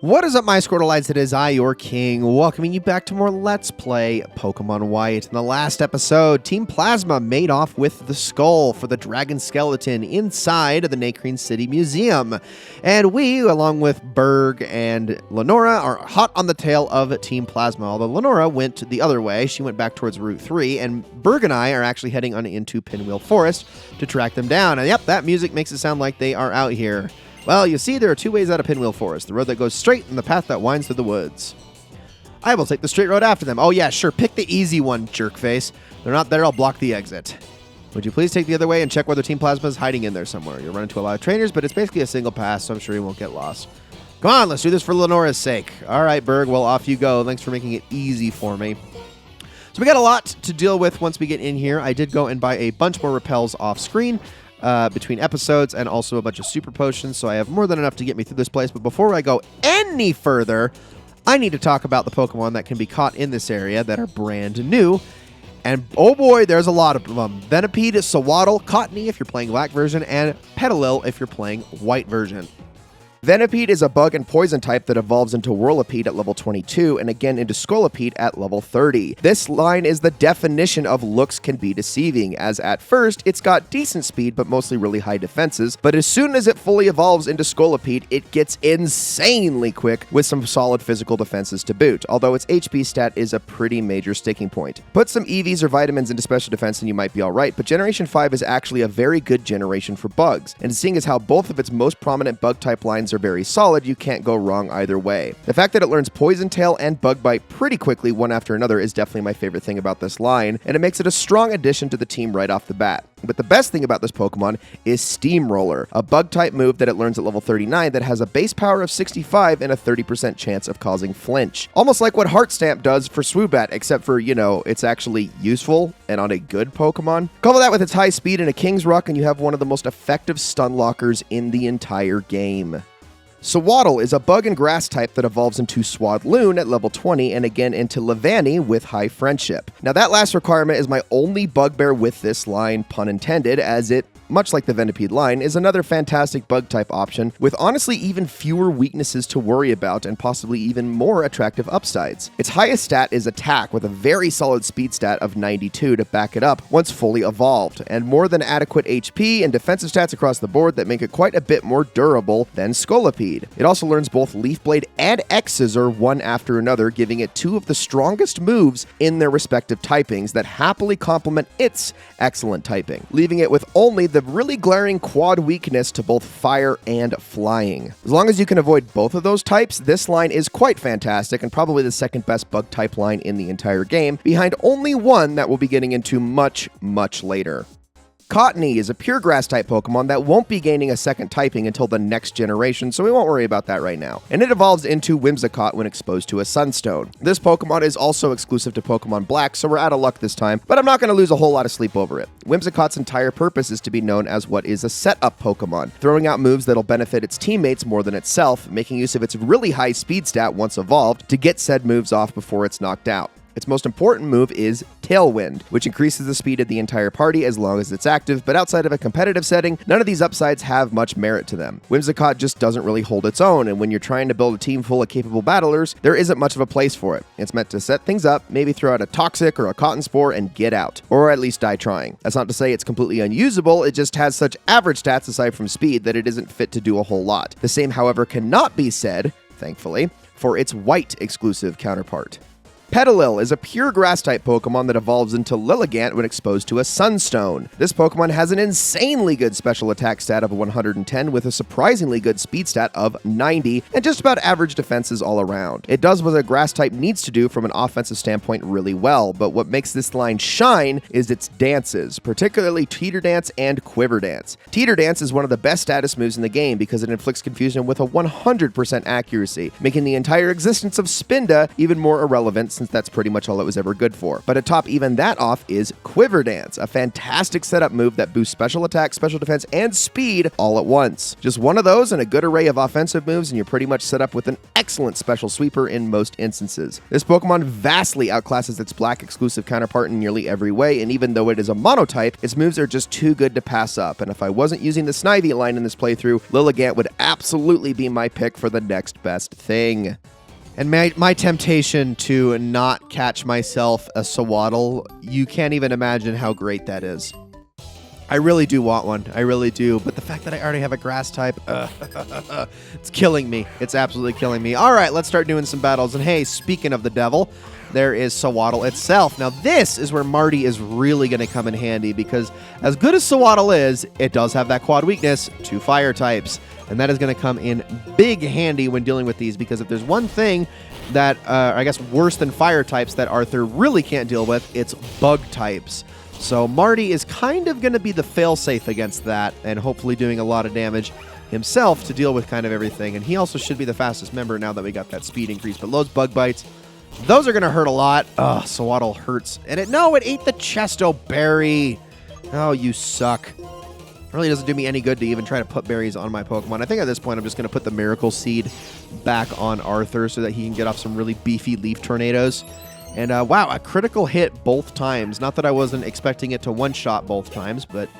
What is up, my Squirtleites? It is I, your king, welcoming you back to more Let's Play Pokemon White. In the last episode, Team Plasma made off with the skull for the dragon skeleton inside of the Nacrene City Museum. And we, along with Berg and Lenora, are hot on the tail of Team Plasma. Although Lenora went the other way, she went back towards Route 3, and Berg and I are actually heading on into Pinwheel Forest to track them down. And yep, that music makes it sound like they are out here. Well, you see, there are two ways out of Pinwheel Forest, the road that goes straight and the path that winds through the woods. I will take the straight road after them. Oh yeah, sure, pick the easy one, jerkface. They're not there, I'll block the exit. Would you please take the other way and check whether Team Plasma is hiding in there somewhere? You'll run into a lot of trainers, but it's basically a single pass, so I'm sure you won't get lost. Come on, let's do this for Lenora's sake. All right, Berg, well, off you go. Thanks for making it easy for me. So we got a lot to deal with once we get in here. I did go and buy a bunch more repels off screen. Between episodes, and also a bunch of super potions, so I have more than enough to get me through this place. But before I go any further, I need to talk about the Pokemon that can be caught in this area that are brand new. And oh boy, there's a lot of them. Venipede, Sawaddle, Cottony if you're playing black version, and Petalil if you're playing white version. Venipede is a bug and poison type that evolves into Whirlipede at level 22 and again into Scolipede at level 30. This line is the definition of looks can be deceiving, as at first it's got decent speed but mostly really high defenses, but as soon as it fully evolves into Scolipede, it gets insanely quick with some solid physical defenses to boot, although its HP stat is a pretty major sticking point. Put some EVs or vitamins into special defense and you might be alright, but Generation 5 is actually a very good generation for bugs, and seeing as how both of its most prominent bug type lines are very solid, you can't go wrong either way. The fact that it learns Poison Tail and Bug Bite pretty quickly one after another is definitely my favorite thing about this line, and it makes it a strong addition to the team right off the bat. But the best thing about this Pokemon is Steamroller, a bug-type move that it learns at level 39 that has a base power of 65 and a 30% chance of causing flinch. Almost like what Heart Stamp does for Swoobat, except for, you know, it's actually useful and on a good Pokemon. Couple that with its high speed and a King's Rock and you have one of the most effective stun lockers in the entire game. Sawaddle is a bug and grass type that evolves into Swadloon at level 20 and again into Levani with high friendship. Now that last requirement is my only bugbear with this line, pun intended, as it, much like the Venipede line, is another fantastic bug-type option with honestly even fewer weaknesses to worry about and possibly even more attractive upsides. Its highest stat is attack with a very solid speed stat of 92 to back it up once fully evolved, and more than adequate HP and defensive stats across the board that make it quite a bit more durable than Scolipede. It also learns both Leaf Blade and X-Scissor one after another, giving it two of the strongest moves in their respective typings that happily complement its excellent typing, leaving it with only the really glaring quad weakness to both fire and flying. As long as you can avoid both of those types, this line is quite fantastic and probably the second best bug type line in the entire game, behind only one that we'll be getting into much, much later. Cottony is a pure grass-type Pokemon that won't be gaining a second typing until the next generation, so we won't worry about that right now. And it evolves into Whimsicott when exposed to a Sunstone. This Pokemon is also exclusive to Pokemon Black, so we're out of luck this time, but I'm not going to lose a whole lot of sleep over it. Whimsicott's entire purpose is to be known as what is a set-up Pokemon, throwing out moves that'll benefit its teammates more than itself, making use of its really high speed stat once evolved to get said moves off before it's knocked out. Its most important move is Tailwind, which increases the speed of the entire party as long as it's active, but outside of a competitive setting, none of these upsides have much merit to them. Whimsicott just doesn't really hold its own, and when you're trying to build a team full of capable battlers, there isn't much of a place for it. It's meant to set things up, maybe throw out a Toxic or a Cotton Spore and get out, or at least die trying. That's not to say it's completely unusable, it just has such average stats aside from speed that it isn't fit to do a whole lot. The same, however, cannot be said, thankfully, for its white exclusive counterpart. Petalil is a pure grass-type Pokemon that evolves into Lilligant when exposed to a Sunstone. This Pokemon has an insanely good special attack stat of 110 with a surprisingly good speed stat of 90 and just about average defenses all around. It does what a grass-type needs to do from an offensive standpoint really well, but what makes this line shine is its dances, particularly Teeter Dance and Quiver Dance. Teeter Dance is one of the best status moves in the game because it inflicts confusion with a 100% accuracy, making the entire existence of Spinda even more irrelevant since that's pretty much all it was ever good for. But to top even that off is Quiver Dance, a fantastic setup move that boosts special attack, special defense, and speed all at once. Just one of those and a good array of offensive moves, and you're pretty much set up with an excellent special sweeper in most instances. This Pokemon vastly outclasses its black exclusive counterpart in nearly every way, and even though it is a monotype, its moves are just too good to pass up. And if I wasn't using the Snivy line in this playthrough, Lilligant would absolutely be my pick for the next best thing. And my temptation to not catch myself a Sawaddle, you can't even imagine how great that is. I really do want one. I really do. But the fact that I already have a grass type, it's killing me. It's absolutely killing me. All right, let's start doing some battles. And hey, speaking of the devil, there is Sawaddle itself. Now, this is where Marty is really going to come in handy because as good as Sawaddle is, it does have that quad weakness to fire types. And that is going to come in big handy when dealing with these because if there's one thing that, I guess, worse than fire types that Arthur really can't deal with, it's bug types. So Marty is kind of going to be the failsafe against that and hopefully doing a lot of damage himself to deal with kind of everything. And he also should be the fastest member now that we got that speed increase. But those bug bites, those are going to hurt a lot. Ugh, Sawaddle hurts. And it ate the Chesto berry. Oh, you suck. Really doesn't do me any good to even try to put berries on my Pokemon. I think at this point I'm just going to put the Miracle Seed back on Arthur so that he can get off some really beefy leaf tornadoes. And wow, a critical hit both times. Not that I wasn't expecting it to one-shot both times, but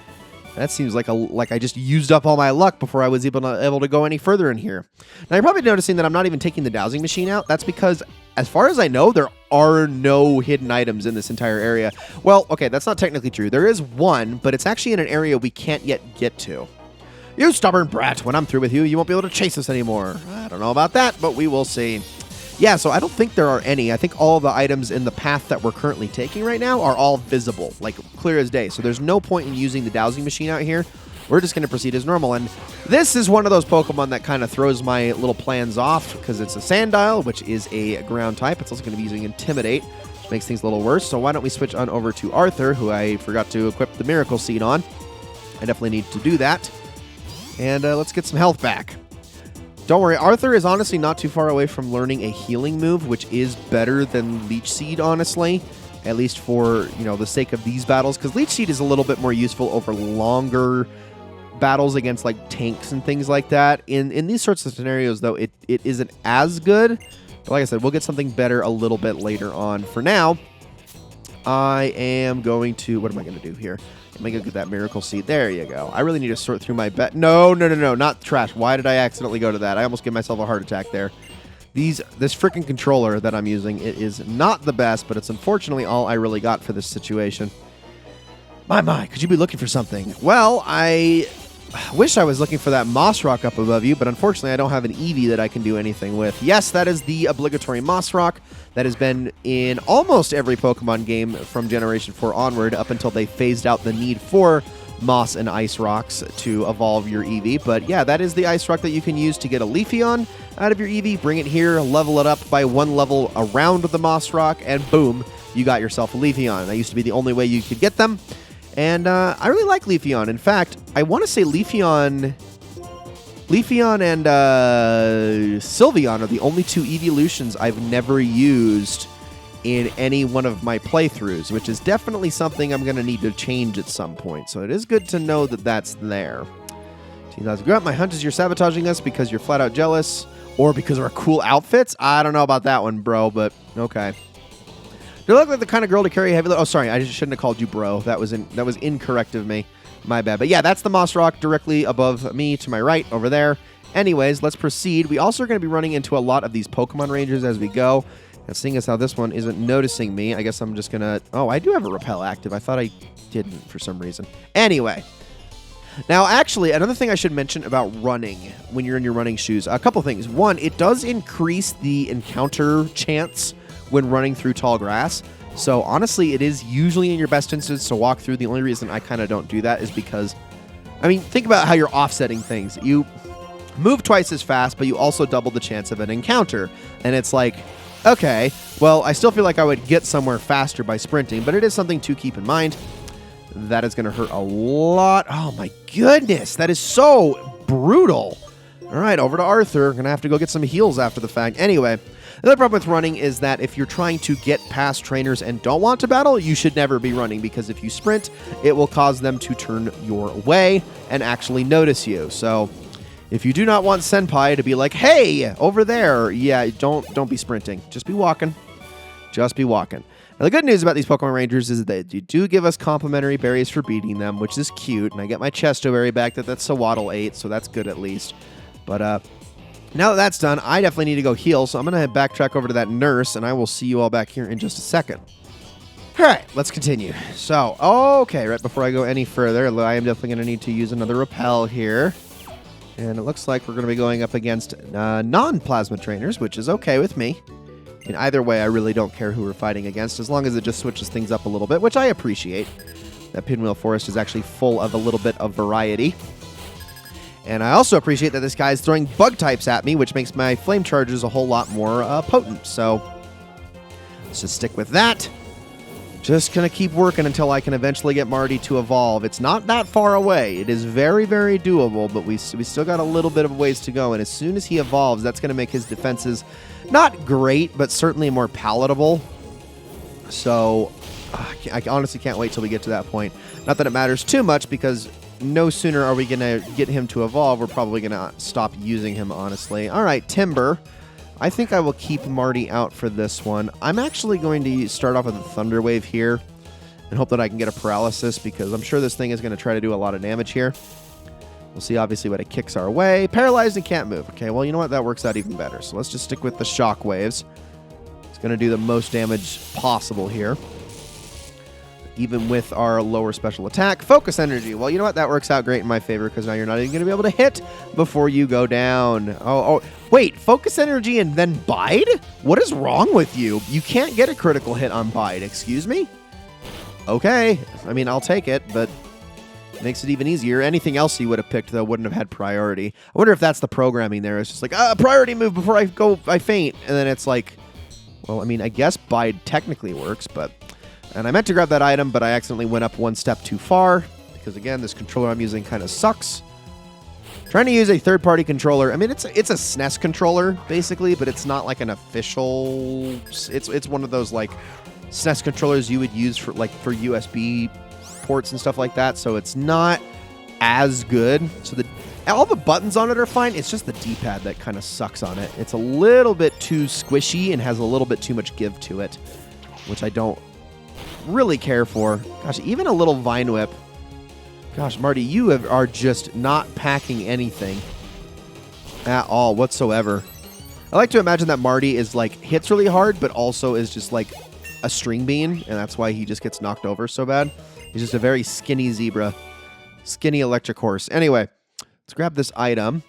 that seems like I just used up all my luck before I was able to go any further in here. Now, you're probably noticing that I'm not even taking the dowsing machine out. That's because, as far as I know, there are no hidden items in this entire area. Well, okay, that's not technically true. There is one, but it's actually in an area we can't yet get to. You stubborn brat, when I'm through with you, you won't be able to chase us anymore. I don't know about that, but we will see. Yeah, so I don't think there are any. I think all the items in the path that we're currently taking right now are all visible, like clear as day. So there's no point in using the dowsing machine out here. We're just going to proceed as normal. And this is one of those Pokemon that kind of throws my little plans off because it's a Sandile, which is a ground type. It's also going to be using Intimidate, which makes things a little worse. So why don't we switch on over to Arthur, who I forgot to equip the Miracle Seed on. I definitely need to do that. And let's get some health back. Don't worry, Arthur is honestly not too far away from learning a healing move, which is better than Leech Seed, honestly. At least for, the sake of these battles. Because Leech Seed is a little bit more useful over longer battles against, like, tanks and things like that. In these sorts of scenarios, though, it isn't as good. But like I said, we'll get something better a little bit later on. For now, I am going to... What am I going to do here? Let me go get that Miracle Seed. There you go. I really need to sort through my bet. No, not trash. Why did I accidentally go to that? I almost gave myself a heart attack there. This freaking controller that I'm using, it is not the best, but it's unfortunately all I really got for this situation. My, could you be looking for something? Well, I wish I was looking for that Moss Rock up above you, but unfortunately I don't have an Eevee that I can do anything with. Yes, that is the obligatory Moss Rock that has been in almost every Pokemon game from Generation 4 onward up until they phased out the need for Moss and Ice Rocks to evolve your Eevee. But yeah, that is the Ice Rock that you can use to get a Leafeon out of your Eevee. Bring it here, level it up by one level around the Moss Rock, and boom, you got yourself a Leafeon. That used to be the only way you could get them. And I really like Leafeon. In fact, I want to say Leafeon and Sylveon are the only two evolutions I've never used in any one of my playthroughs, which is definitely something I'm going to need to change at some point. So it is good to know that that's there. Grunt, my hunch is you're sabotaging us because you're flat out jealous or because of our cool outfits. I don't know about that one, bro, but okay. Do you look like the kind of girl to carry heavy load? Oh, sorry, I just shouldn't have called you bro. That was incorrect of me. My bad. But yeah, that's the Moss Rock directly above me to my right over there. Anyways, let's proceed. We also are going to be running into a lot of these Pokemon Rangers as we go. And seeing as how this one isn't noticing me, I guess I'm just going to... Oh, I do have a Repel active. I thought I didn't for some reason. Anyway. Now, actually, another thing I should mention about running when you're in your running shoes. A couple things. One, it does increase the encounter chance when running through tall grass. So honestly, it is usually in your best interest to walk through. The only reason I kind of don't do that is because, I mean, think about how you're offsetting things. You move twice as fast, but you also double the chance of an encounter. And it's like, okay, well, I still feel like I would get somewhere faster by sprinting, but it is something to keep in mind. That is going to hurt a lot. Oh my goodness, that is so brutal. All right, over to Arthur. Gonna have to go get some heals after the fact. Anyway, the other problem with running is that if you're trying to get past trainers and don't want to battle, you should never be running, because if you sprint, it will cause them to turn your way and actually notice you. So if you do not want Senpai to be like, hey, over there, yeah, don't be sprinting. Just be walking. Just be walking. Now, the good news about these Pokemon Rangers is that you do give us complimentary berries for beating them, which is cute, and I get my Chesto berry back that's Sawaddle ate, so that's good at least. But now that that's done, I definitely need to go heal, so I'm going to backtrack over to that nurse, and I will see you all back here in just a second. All right, let's continue. So, okay, right before I go any further, I am definitely going to need to use another repel here. And it looks like we're going to be going up against non-plasma trainers, which is okay with me. In either way, I really don't care who we're fighting against, as long as it just switches things up a little bit, which I appreciate. That Pinwheel Forest is actually full of a little bit of variety. And I also appreciate that this guy is throwing bug types at me, which makes my flame charges a whole lot more potent. So let's just stick with that. Just going to keep working until I can eventually get Marty to evolve. It's not that far away. It is very, very doable, but we still got a little bit of ways to go. And as soon as he evolves, that's going to make his defenses not great, but certainly more palatable. So I honestly can't wait till we get to that point. Not that it matters too much, because no sooner are we going to get him to evolve, we're probably going to stop using him, honestly. All right, Timber. I think I will keep Marty out for this one. I'm actually going to start off with a Thunder Wave here and hope that I can get a Paralysis, because I'm sure this thing is going to try to do a lot of damage here. We'll see, obviously, what it kicks our way. Paralyzed and can't move. Okay, well, you know what? That works out even better. So let's just stick with the Shock Waves. It's going to do the most damage possible here, even with our lower special attack. Focus Energy. Well, you know what? That works out great in my favor, because now you're not even going to be able to hit before you go down. Oh, wait. Focus Energy and then Bide? What is wrong with you? You can't get a critical hit on Bide. Excuse me? Okay. I mean, I'll take it, but it makes it even easier. Anything else he would have picked, though, wouldn't have had priority. I wonder if that's the programming there. It's just like, priority move before I faint. And then it's like, well, I mean, I guess Bide technically works, but... And I meant to grab that item, but I accidentally went up one step too far, because, again, this controller I'm using kind of sucks. Trying to use a third-party controller. I mean, it's a SNES controller, basically, but it's not like an official... It's one of those, like, SNES controllers you would use for USB ports and stuff like that, so it's not as good. So all the buttons on it are fine. It's just the D-pad that kind of sucks on it. It's a little bit too squishy and has a little bit too much give to it, which I don't really care for. Gosh, even a little Vine Whip. Gosh, Marty, you are just not packing anything at all whatsoever. I like to imagine that Marty is like hits really hard, but also is just like a string bean, and that's why he just gets knocked over so bad. He's just a very skinny zebra. Skinny electric horse. Anyway, let's grab this item.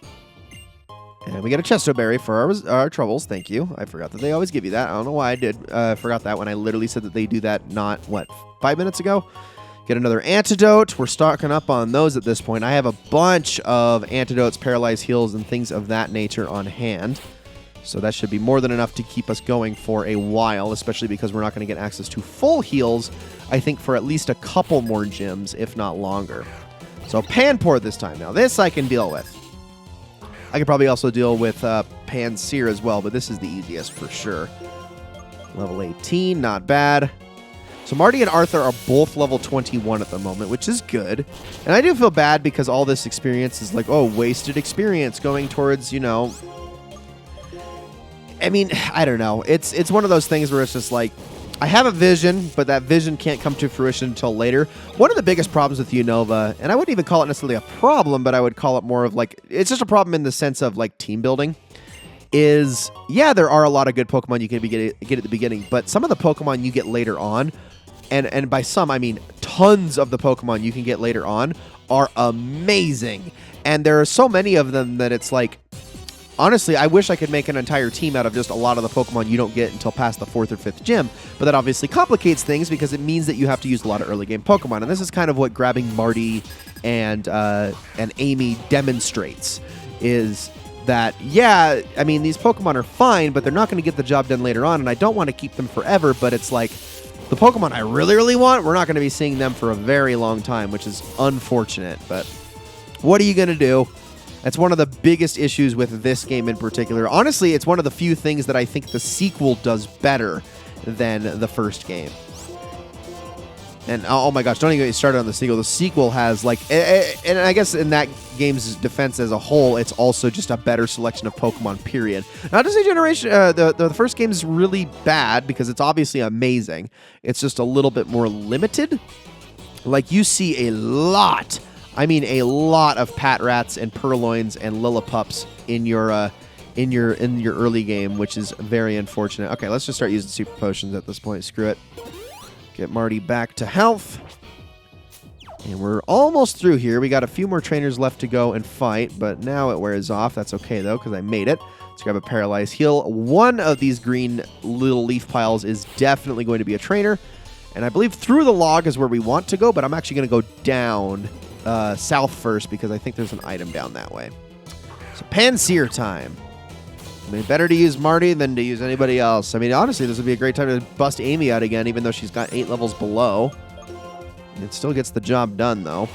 And we get a Chesto Berry for our troubles. Thank you. I forgot that they always give you that. I don't know why I did. Forgot that when I literally said that they do that not, 5 minutes ago? Get another antidote. We're stocking up on those at this point. I have a bunch of antidotes, paralyzed heals, and things of that nature on hand. So that should be more than enough to keep us going for a while, especially because we're not going to get access to full heals, I think, for at least a couple more gyms, if not longer. So Panpour this time. Now, this I can deal with. I could probably also deal with Pansear as well, but this is the easiest for sure. Level 18, not bad. So Marty and Arthur are both level 21 at the moment, which is good. And I do feel bad because all this experience is like, oh, wasted experience going towards, you know... I mean, I don't know. It's one of those things where it's just like, I have a vision, but that vision can't come to fruition until later. One of the biggest problems with Unova, and I wouldn't even call it necessarily a problem, but I would call it more of like, it's just a problem in the sense of like team building, is, yeah, there are a lot of good Pokemon you can get at the beginning, but some of the Pokemon you get later on, and by some, I mean tons of the Pokemon you can get later on, are amazing. And there are so many of them that it's like, honestly, I wish I could make an entire team out of just a lot of the Pokemon you don't get until past the 4th or 5th gym, but that obviously complicates things because it means that you have to use a lot of early game Pokemon, and this is kind of what grabbing Marty and Amy demonstrates, is that, yeah, I mean, these Pokemon are fine, but they're not going to get the job done later on, and I don't want to keep them forever, but it's like, the Pokemon I really, really want, we're not going to be seeing them for a very long time, which is unfortunate, but what are you going to do? That's one of the biggest issues with this game in particular. Honestly, it's one of the few things that I think the sequel does better than the first game. And oh my gosh, don't even get started on the sequel. The sequel has like, and I guess in that game's defense as a whole, it's also just a better selection of Pokemon, period. Not to say the first game is really bad, because it's obviously amazing. It's just a little bit more limited. Like, you see a lot, I mean a lot of Patrats and Purloins and Lillipups in your early game, which is very unfortunate. Okay, let's just start using Super Potions at this point. Screw it. Get Marty back to health. And we're almost through here. We got a few more trainers left to go and fight, but now it wears off. That's okay, though, because I made it. Let's grab a Paralyzed Heal. One of these green little leaf piles is definitely going to be a trainer. And I believe through the log is where we want to go, but I'm actually going to go down south first, because I think there's an item down that way. So Pansear time. I mean, better to use Marty than to use anybody else. I mean, honestly, this would be a great time to bust Amy out again, even though she's got 8 levels below. It still gets the job done, though.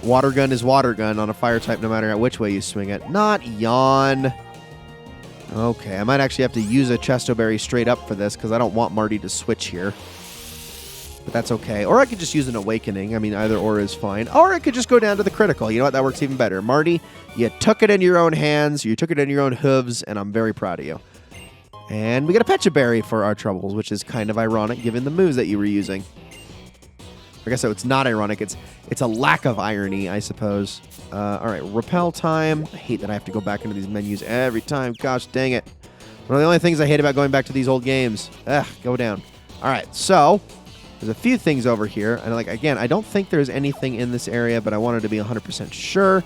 Water gun is water gun on a fire type, no matter which way you swing it. Not yawn. Okay, I might actually have to use a Chesto Berry straight up for this, because I don't want Marty to switch here. But that's okay. Or I could just use an Awakening. I mean, either or is fine. Or I could just go down to the critical. You know what? That works even better. Marty, you took it in your own hands. You took it in your own hooves, and I'm very proud of you. And we get a Pecha Berry for our troubles, which is kind of ironic given the moves that you were using. I guess so. It's not ironic. It's a lack of irony, I suppose. All right, Repel time. I hate that I have to go back into these menus every time. Gosh dang it. One of the only things I hate about going back to these old games. Ugh, go down. All right, so there's a few things over here. And like, again, I don't think there's anything in this area, but I wanted to be 100% sure.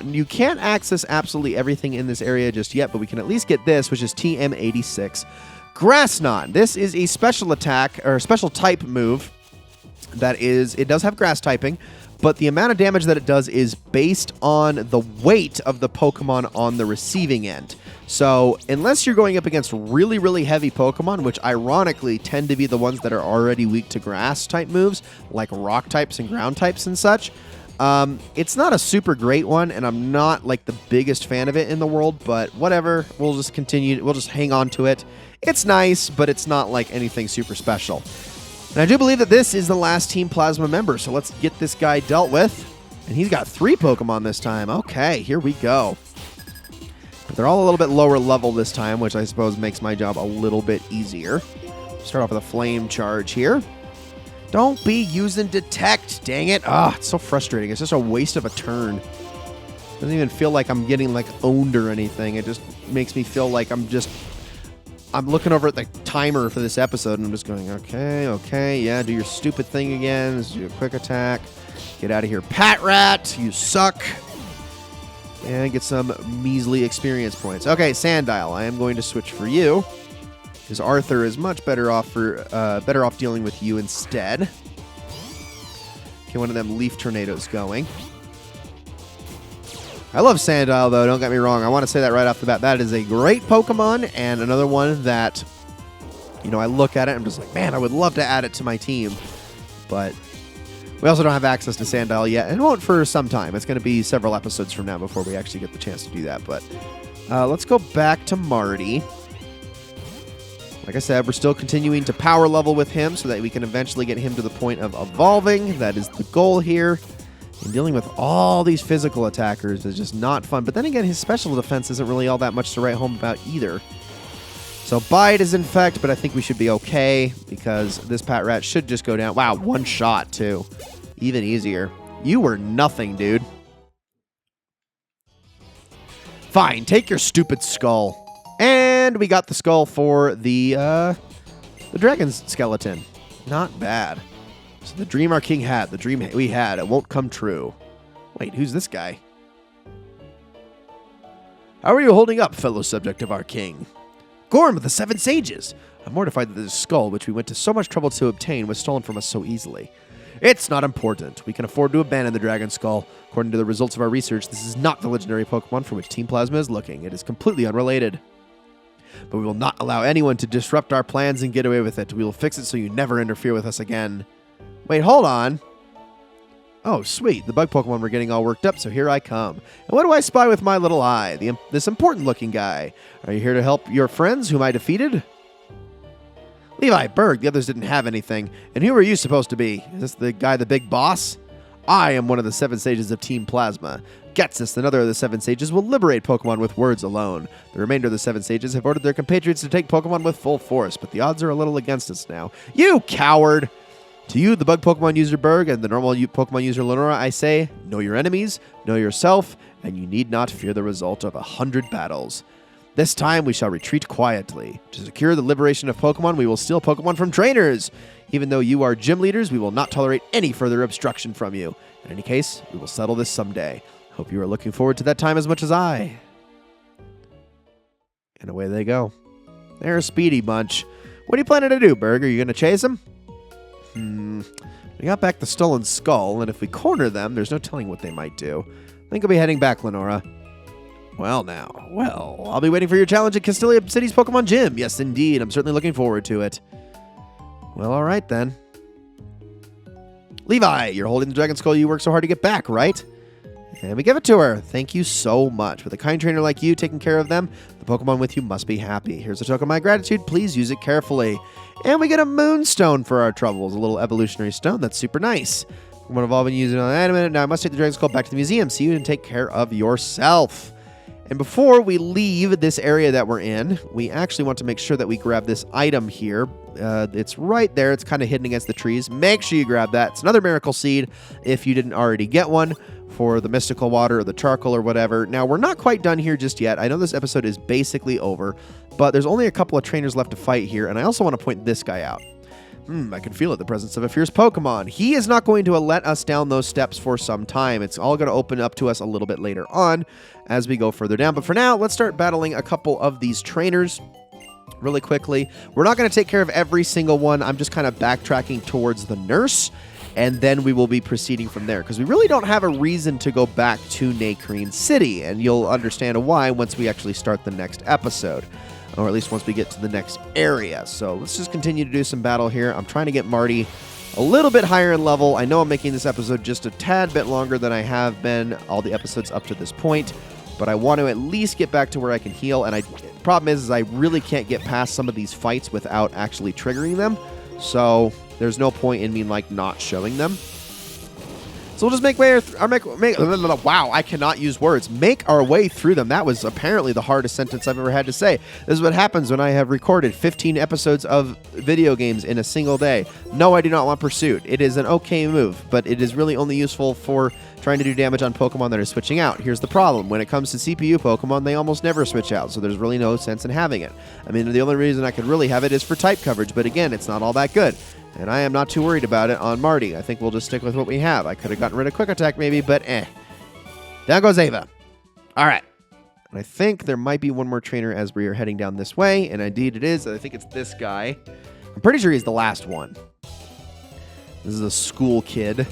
You can't access absolutely everything in this area just yet, but we can at least get this, which is TM86. Grass Knot. This is a special attack, or a special type move. That is, it does have grass typing, but the amount of damage that it does is based on the weight of the Pokemon on the receiving end. So unless you're going up against really, really heavy Pokemon, which ironically tend to be the ones that are already weak to grass type moves, like rock types and ground types and such, it's not a super great one, and I'm not like the biggest fan of it in the world, but whatever. We'll just continue. We'll just hang on to it. It's nice, but it's not like anything super special. And I do believe that this is the last Team Plasma member, so let's get this guy dealt with. And he's got 3 Pokemon this time. Okay, here we go. But they're all a little bit lower level this time, which I suppose makes my job a little bit easier. Start off with a Flame Charge here. Don't be using Detect, dang it. Ah, it's so frustrating. It's just a waste of a turn. Doesn't even feel like I'm getting like owned or anything. It just makes me feel like I'm looking over at the timer for this episode, and I'm just going, okay, yeah, do your stupid thing again. Let's do a quick attack. Get out of here, Patrat. You suck. And get some measly experience points. Okay, Sandile, I am going to switch for you, because Arthur is much better off dealing with you instead. Get one of them Leaf Tornadoes going. I love Sandile, though, don't get me wrong. I want to say that right off the bat. That is a great Pokemon, and another one that, you know, I look at it and I'm just like, man, I would love to add it to my team. But we also don't have access to Sandile yet, and won't for some time. It's going to be several episodes from now before we actually get the chance to do that. But let's go back to Marty. Like I said, we're still continuing to power level with him so that we can eventually get him to the point of evolving. That is the goal here. And dealing with all these physical attackers is just not fun. But then again, his special defense isn't really all that much to write home about either. So Bite is Infect, but I think we should be okay because this Patrat should just go down. Wow, 1 shot too. Even easier. You were nothing, dude. Fine, take your stupid skull. And we got the skull for the dragon's skeleton. Not bad. So the dream our king had, the dream we had, it won't come true. Wait, who's this guy? How are you holding up, fellow subject of our king? Gorm of the 7 Sages! I'm mortified that this skull, which we went to so much trouble to obtain, was stolen from us so easily. It's not important. We can afford to abandon the dragon skull. According to the results of our research, this is not the legendary Pokemon for which Team Plasma is looking. It is completely unrelated. But we will not allow anyone to disrupt our plans and get away with it. We will fix it so you never interfere with us again. Wait, hold on. Oh, sweet. The bug Pokemon were getting all worked up, so here I come. And what do I spy with my little eye? This important-looking guy. Are you here to help your friends whom I defeated? Levi, Berg, the others didn't have anything. And who are you supposed to be? Is this the guy, the big boss? I am one of the 7 sages of Team Plasma. Getsus, another of the 7 sages, will liberate Pokemon with words alone. The remainder of the 7 sages have ordered their compatriots to take Pokemon with full force, but the odds are a little against us now. You coward! To you, the bug Pokemon user Berg, and the normal Pokemon user Lenora, I say, know your enemies, know yourself, and you need not fear the result of 100 battles. This time, we shall retreat quietly. To secure the liberation of Pokemon, we will steal Pokemon from trainers. Even though you are gym leaders, we will not tolerate any further obstruction from you. In any case, we will settle this someday. Hope you are looking forward to that time as much as I. And away they go. They're a speedy bunch. What are you planning to do, Berg? Are you going to chase them? We got back the stolen skull, and if we corner them, there's no telling what they might do. I think I'll be heading back, Lenora. Well, I'll be waiting for your challenge at Castelia City's Pokemon Gym. Yes, indeed. I'm certainly looking forward to it. Well, all right, then. Levi, you're holding the Dragon Skull you worked so hard to get back, right? And we give it to her. Thank you so much. With a kind trainer like you taking care of them, the Pokemon with you must be happy. Here's a token of my gratitude. Please use it carefully. And we get a Moonstone for our troubles, a little evolutionary stone. That's super nice. Pokemon have all been using on animate. Now I must take the Dragon Skull back to the museum. See you and take care of yourself. And before we leave this area that we're in, we actually want to make sure that we grab this item here. It's right there. It's kind of hidden against the trees. Make sure you grab that. It's another Miracle Seed if you didn't already get one for the Mystical Water or the Charcoal or whatever. Now, we're not quite done here just yet. I know this episode is basically over, but there's only a couple of trainers left to fight here, and I also want to point this guy out. I can feel it, the presence of a fierce Pokemon. He is not going to let us down those steps for some time. It's all going to open up to us a little bit later on as we go further down. But for now, let's start battling a couple of these trainers really quickly. We're not going to take care of every single one. I'm just kind of backtracking towards the nurse, and then we will be proceeding from there because we really don't have a reason to go back to Nacrene City, and you'll understand why once we actually start the next episode. Or at least once we get to the next area. So let's just continue to do some battle here. I'm trying to get Marty a little bit higher in level. I know I'm making this episode just a tad bit longer than I have been all the episodes up to this point, but I want to at least get back to where I can heal. And problem is I really can't get past some of these fights without actually triggering them. So there's no point in me not showing them. So we'll just make wow, I cannot use words. Make our way through them. That was apparently the hardest sentence I've ever had to say. This is what happens when I have recorded 15 episodes of video games in a single day. No, I do not want Pursuit. It is an okay move, but it is really only useful for trying to do damage on Pokemon that are switching out. Here's the problem. When it comes to CPU Pokemon, they almost never switch out, so there's really no sense in having it. I mean, the only reason I could really have it is for type coverage, but again, it's not all that good. And I am not too worried about it on Marty. I think we'll just stick with what we have. I could have gotten rid of Quick Attack maybe, but Down goes Ava. All right. And I think there might be one more trainer as we are heading down this way. And indeed it is. I think it's this guy. I'm pretty sure he's the last one. This is a school kid. And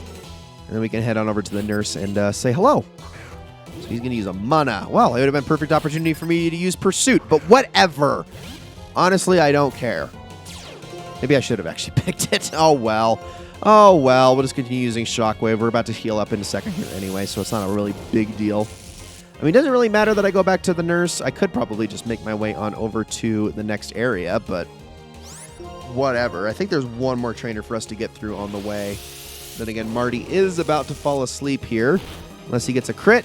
then we can head on over to the nurse and say hello. So he's going to use a mana. Well, it would have been a perfect opportunity for me to use Pursuit. But whatever. Honestly, I don't care. Maybe I should have actually picked it. Oh, well. Oh, well. We'll just continue using Shockwave. We're about to heal up in a second here anyway, so it's not a really big deal. I mean, it doesn't really matter that I go back to the nurse. I could probably just make my way on over to the next area, but whatever. I think there's one more trainer for us to get through on the way. Then again, Marty is about to fall asleep here, unless he gets a crit.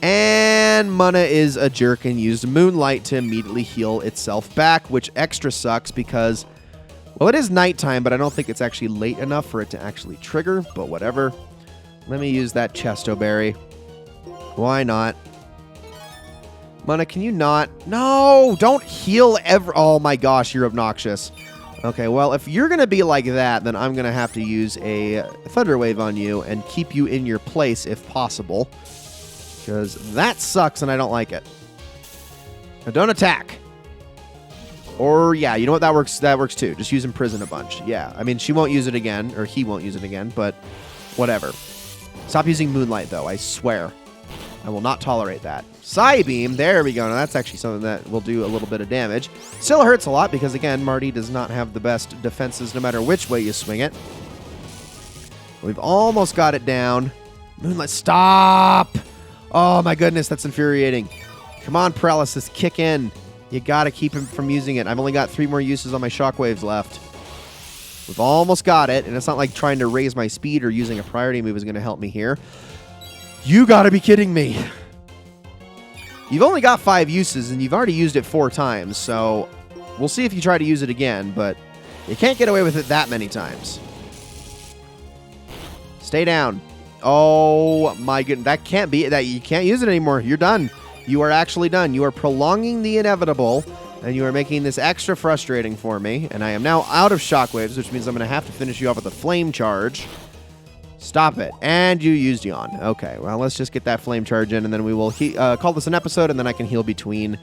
And Mana is a jerk and used Moonlight to immediately heal itself back, which extra sucks because... well, it is nighttime, but I don't think it's actually late enough for it to actually trigger, but whatever. Let me use that Chesto Berry. Why not? Mana, can you not? No, don't heal ever. Oh my gosh, you're obnoxious. Okay, well, if you're going to be like that, then I'm going to have to use a Thunder Wave on you and keep you in your place if possible. Because that sucks and I don't like it. Now don't attack. Or, yeah, you know what? That works too. Just use Imprison a bunch. Yeah, I mean, she won't use it again, or he won't use it again, but whatever. Stop using Moonlight, though, I swear. I will not tolerate that. Psybeam, there we go. Now, that's actually something that will do a little bit of damage. Still hurts a lot because, again, Marty does not have the best defenses no matter which way you swing it. We've almost got it down. Moonlight, stop! Oh my goodness, that's infuriating. Come on, Paralysis, kick in. You gotta keep him from using it. I've only got 3 more uses on my shockwaves left. We've almost got it, and it's not like trying to raise my speed or using a priority move is going to help me here. You gotta be kidding me. You've only got 5 uses, and you've already used it 4 times, so we'll see if you try to use it again, but you can't get away with it that many times. Stay down. Oh my goodness, that can't be that. You can't use it anymore. You're done. You are actually done. You are prolonging the inevitable, and you are making this extra frustrating for me. And I am now out of shockwaves, which means I'm going to have to finish you off with a flame charge. Stop it. And you used Yawn. Okay, well, let's just get that flame charge in, and then we will call this an episode, and then I can heal between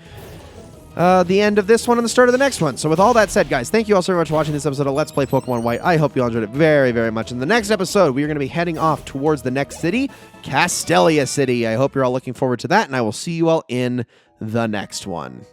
the end of this one and the start of the next one. So with all that said, guys, thank you all so much for watching this episode of Let's Play Pokemon White. I hope you all enjoyed it very, very much. In the next episode, we are going to be heading off towards the next city, Castelia City. I hope you're all looking forward to that, and I will see you all in the next one.